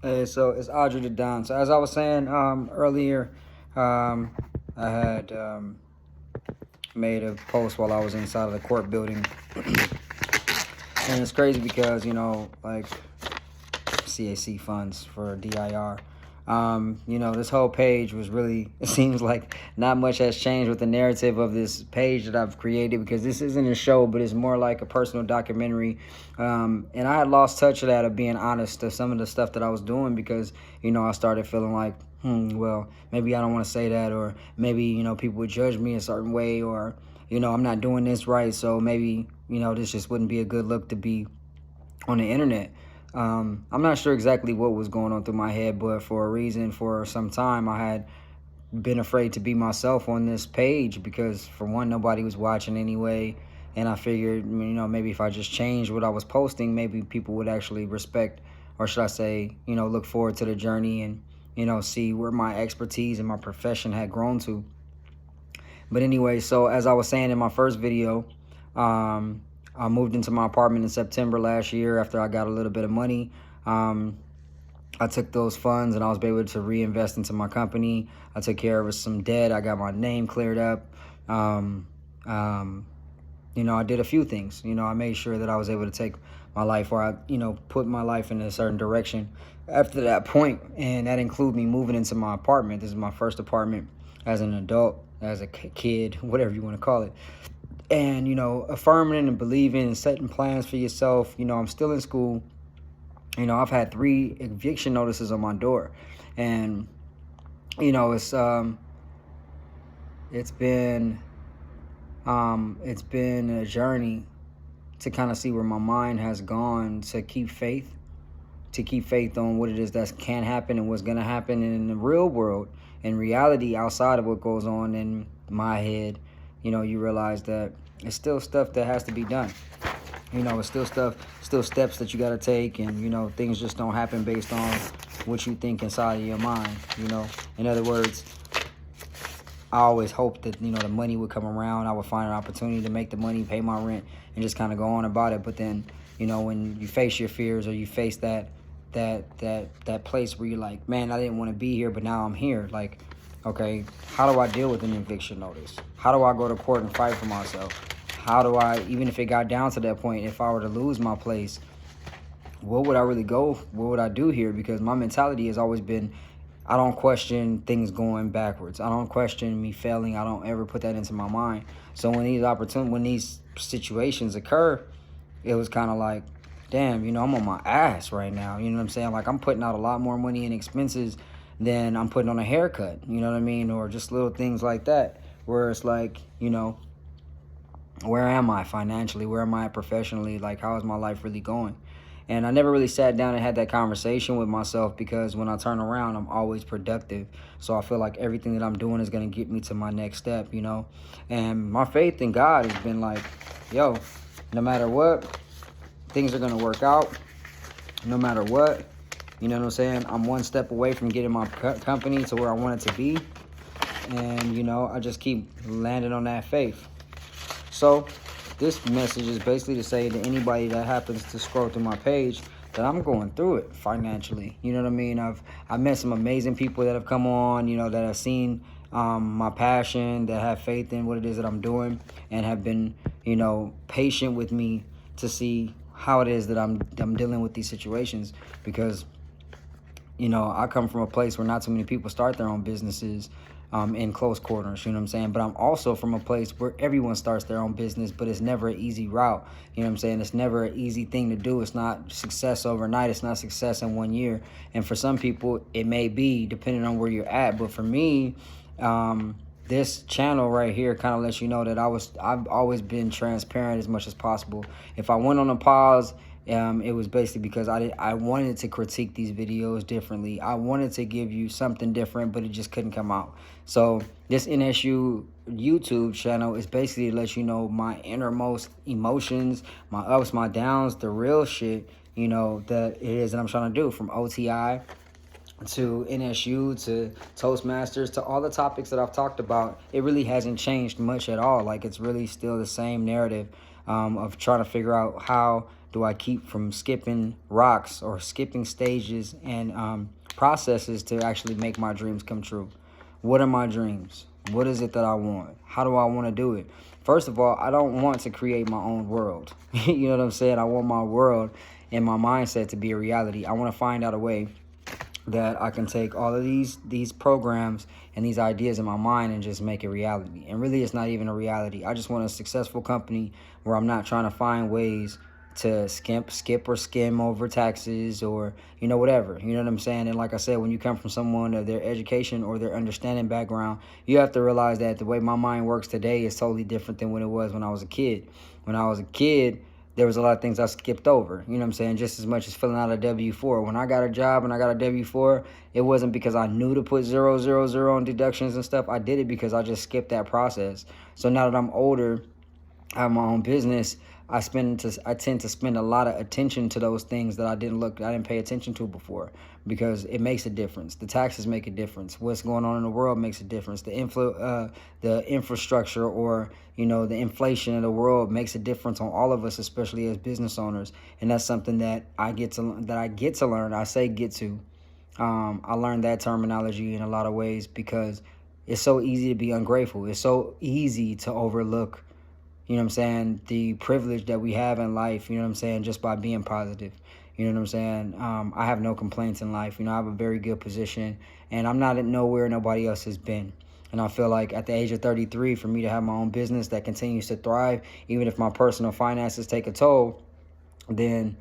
So it's Audrey the Don. So as I was saying earlier, I had made a post while I was inside of the court building, and it's crazy because like CAC funds for DIR. This whole page was really, it seems like not much has changed with the narrative of this page that I've created, because this isn't a show, but it's more like a personal documentary. And I had lost touch of that, of being honest, to some of the stuff that I was doing, because, I started feeling like, well, maybe I don't want to say that, or maybe, people would judge me a certain way, or, I'm not doing this right. So maybe, this just wouldn't be a good look to be on the internet. I'm not sure exactly what was going on through my head, but for a reason, for some time, I had been afraid to be myself on this page because, for one, nobody was watching anyway. And I figured, maybe if I just changed what I was posting, maybe people would actually respect, or should I say, look forward to the journey and, see where my expertise and my profession had grown to. But anyway, so as I was saying in my first video, I moved into my apartment in September last year after I got a little bit of money. I took those funds and I was able to reinvest into my company. I took care of some debt. I got my name cleared up. I did a few things. I made sure that I was able to take my life, or I, put my life in a certain direction after that point. And that included me moving into my apartment. This is my first apartment as an adult, as a kid, whatever you want to call it. And, affirming and believing and setting plans for yourself. I'm still in school. I've had 3 eviction notices on my door. And, it's been a journey to kind of see where my mind has gone, to keep faith on what it is that can happen and what's going to happen in the real world, in reality, outside of what goes on in my head. You realize that it's still stuff that has to be done. It's still steps that you got to take, and, things just don't happen based on what you think inside of your mind, In other words, I always hoped that, the money would come around. I would find an opportunity to make the money, pay my rent, and just kind of go on about it. But then, when you face your fears, or you face that place where you're like, man, I didn't want to be here, but now I'm here. Like, okay, how do I deal with an eviction notice? How do I go to court and fight for myself? How do I, even if it got down to that point, if I were to lose my place, what would I do here? Because my mentality has always been, I don't question things going backwards. I don't question me failing. I don't ever put that into my mind. So when these situations occur, it was kind of like, damn, I'm on my ass right now. You know what I'm saying? Like, I'm putting out a lot more money in expenses than I'm putting on a haircut. You know what I mean? Or just little things like that, where it's like, where am I financially? Where am I professionally? Like, how is my life really going? And I never really sat down and had that conversation with myself, because when I turn around, I'm always productive. So I feel like everything that I'm doing is going to get me to my next step, And my faith in God has been like, yo, no matter what, things are going to work out. No matter what, you know what I'm saying? I'm one step away from getting my company to where I want it to be. And, I just keep landing on that faith. So this message is basically to say to anybody that happens to scroll through my page that I'm going through it financially. You know what I mean? I've met some amazing people that have come on, that have seen my passion, that have faith in what it is that I'm doing, and have been, patient with me to see how it is that I'm dealing with these situations. Because, I come from a place where not too many people start their own businesses in close quarters, you know what I'm saying? But I'm also from a place where everyone starts their own business, but it's never an easy route. You know what I'm saying? It's never an easy thing to do. It's not success overnight. It's not success in 1 year. And for some people, it may be, depending on where you're at. But for me, this channel right here kind of lets you know that I've always been transparent as much as possible. If I went on a pause, it was basically because I wanted to critique these videos differently. I wanted to give you something different, but it just couldn't come out. So this NSU YouTube channel is basically to let you know my innermost emotions, my ups, my downs, the real shit, that it is that I'm trying to do, from OTI to NSU to Toastmasters to all the topics that I've talked about. It really hasn't changed much at all. Like, it's really still the same narrative of trying to figure out how do I keep from skipping rocks or skipping stages and processes to actually make my dreams come true? What are my dreams? What is it that I want? How do I want to do it? First of all, I don't want to create my own world. You know what I'm saying? I want my world and my mindset to be a reality. I want to find out a way that I can take all of these programs and these ideas in my mind and just make it reality. And really, it's not even a reality. I just want a successful company where I'm not trying to find ways to skip or skim over taxes or, whatever. You know what I'm saying? And like I said, when you come from someone of their education or their understanding background, you have to realize that the way my mind works today is totally different than when it was when I was a kid. When I was a kid, there was a lot of things I skipped over, you know what I'm saying, just as much as filling out a W-4. When I got a job and I got a W-4, it wasn't because I knew to put 000 on deductions and stuff. I did it because I just skipped that process. So now that I'm older, I have my own business, I tend to spend a lot of attention to those things that I didn't pay attention to before, because it makes a difference. The taxes make a difference. What's going on in the world makes a difference. The infrastructure or the inflation of the world makes a difference on all of us, especially as business owners. And that's something that I get to learn. I say get to. I learned that terminology in a lot of ways because it's so easy to be ungrateful. It's so easy to overlook, the privilege that we have in life, just by being positive. You know what I'm saying? I have no complaints in life. I have a very good position, and I'm not at nowhere nobody else has been. And I feel like at the age of 33, for me to have my own business that continues to thrive, even if my personal finances take a toll, then,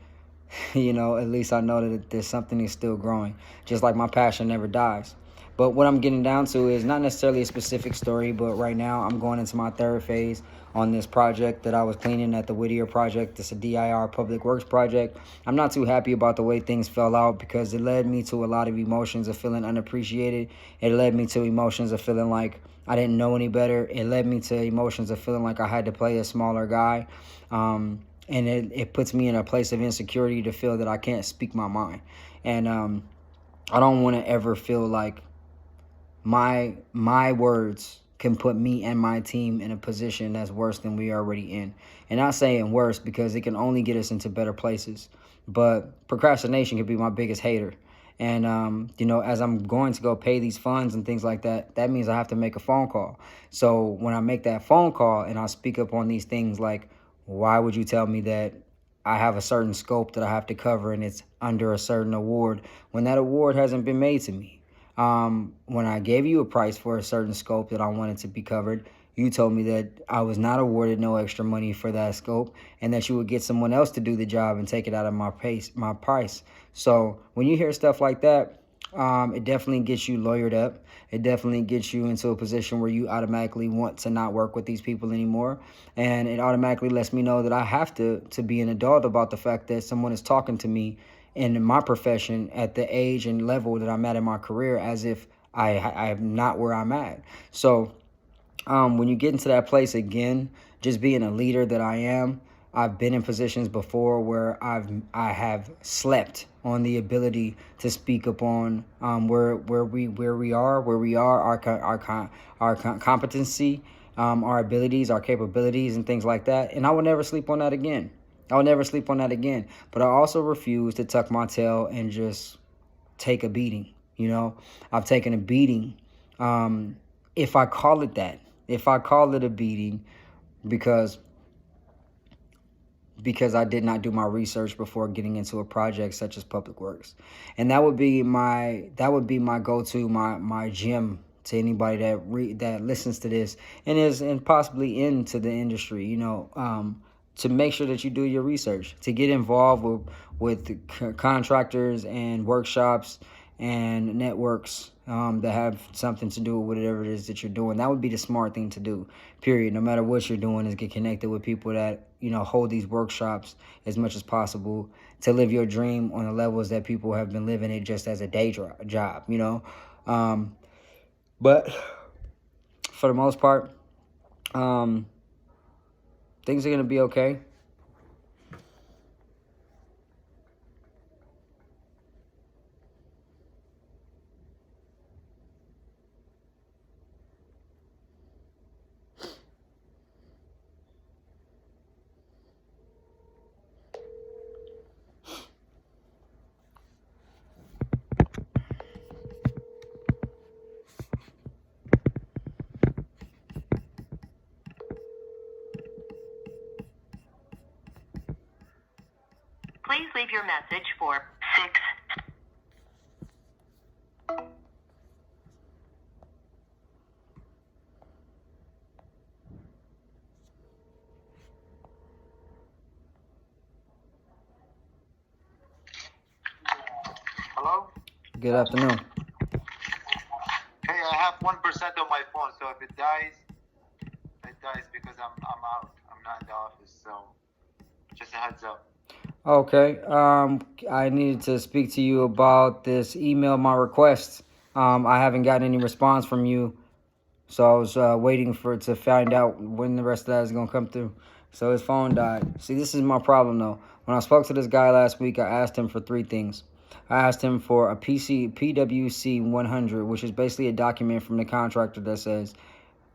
at least I know that there's something that's still growing, just like my passion never dies. But what I'm getting down to is not necessarily a specific story, but right now I'm going into my third phase on this project that I was cleaning at the Whittier project. It's a DIR public works project. I'm not too happy about the way things fell out because it led me to a lot of emotions of feeling unappreciated. It led me to emotions of feeling like I didn't know any better. It led me to emotions of feeling like I had to play a smaller guy. And it puts me in a place of insecurity to feel that I can't speak my mind. And I don't want to ever feel like my words can put me and my team in a position that's worse than we are already in. And not saying worse because it can only get us into better places. But procrastination could be my biggest hater. And, as I'm going to go pay these funds and things like that, that means I have to make a phone call. So when I make that phone call and I speak up on these things like, why would you tell me that I have a certain scope that I have to cover and it's under a certain award when that award hasn't been made to me? When I gave you a price for a certain scope that I wanted to be covered, you told me that I was not awarded no extra money for that scope and that you would get someone else to do the job and take it out of my price. So when you hear stuff like that, it definitely gets you lawyered up. It definitely gets you into a position where you automatically want to not work with these people anymore. And it automatically lets me know that I have to be an adult about the fact that someone is talking to me in my profession at the age and level that I'm at in my career as if I'm not where I'm at. So when you get into that place again, just being a leader that I am, I've been in positions before where I have slept on the ability to speak upon where we are, our competency, our abilities, our capabilities, and things like that. And I will never sleep on that again. I'll never sleep on that again. But I also refuse to tuck my tail and just take a beating. I've taken a beating. If I call it that, if I call it a beating, because I did not do my research before getting into a project such as public works. And that would be my go-to, my gem to anybody that listens to this and possibly into the industry, to make sure that you do your research, to get involved with contractors and workshops and networks that have something to do with whatever it is that you're doing. That would be the smart thing to do, period. No matter what you're doing, is get connected with people that, hold these workshops as much as possible to live your dream on the levels that people have been living it just as a day job, But for the most part, things are going to be okay. leave your message for 6. Hello? Good afternoon. Hey, I have 1% on my phone, so if it dies, it dies because I'm out. I'm not in the office, so just a heads up. Okay. I needed to speak to you about this email, my request. I haven't gotten any response from you, so I was waiting to find out when the rest of that is gonna come through. So his phone died. See, this is my problem though. When I spoke to this guy last week, I asked him for 3 things. I asked him for a PWC 100, which is basically a document from the contractor that says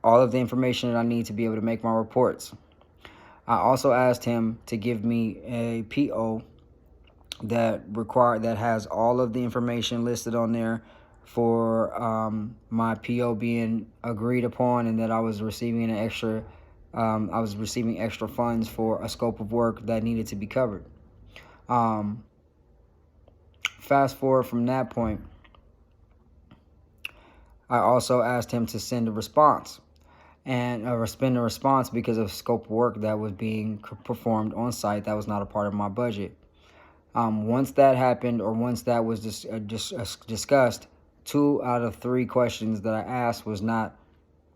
all of the information that I need to be able to make my reports. I also asked him to give me a PO that has all of the information listed on there for my PO being agreed upon, and that I was receiving extra funds for a scope of work that needed to be covered. Fast forward from that point, I also asked him to send a response, and spend a response because of scope of work that was being performed on site that was not a part of my budget. Once that happened, or once that was discussed, 2 out of 3 questions that I asked was not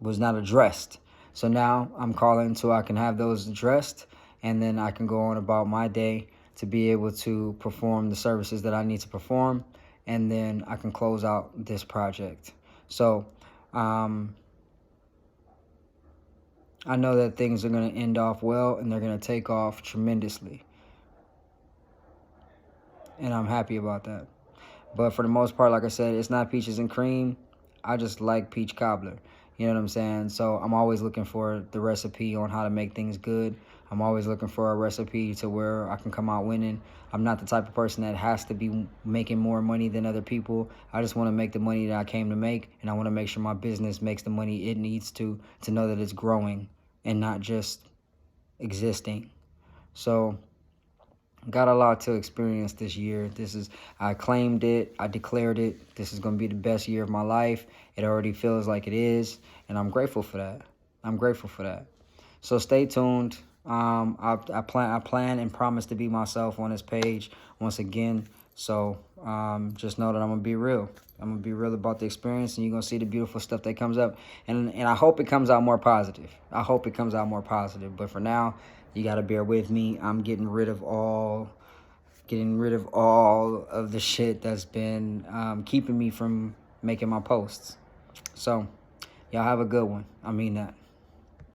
addressed. So now I'm calling so I can have those addressed, and then I can go on about my day to be able to perform the services that I need to perform, and then I can close out this project. So I know that things are going to end off well, and they're going to take off tremendously. And I'm happy about that. But for the most part, like I said, it's not peaches and cream. I just like peach cobbler. You know what I'm saying? So I'm always looking for the recipe on how to make things good. I'm always looking for a recipe to where I can come out winning. I'm not the type of person that has to be making more money than other people. I just want to make the money that I came to make, and I want to make sure my business makes the money it needs to know that it's growing and not just existing. So got a lot to experience this year. I claimed it, I declared it. This is going to be the best year of my life. It already feels like it is, and I'm grateful for that. So stay tuned. I plan and promise to be myself on this page once again. So just know that I'm gonna be real. I'm gonna be real about the experience, and you're gonna see the beautiful stuff that comes up. And I hope it comes out more positive. But for now, you gotta bear with me. I'm getting rid of all of the shit that's been keeping me from making my posts. So y'all have a good one. I mean that.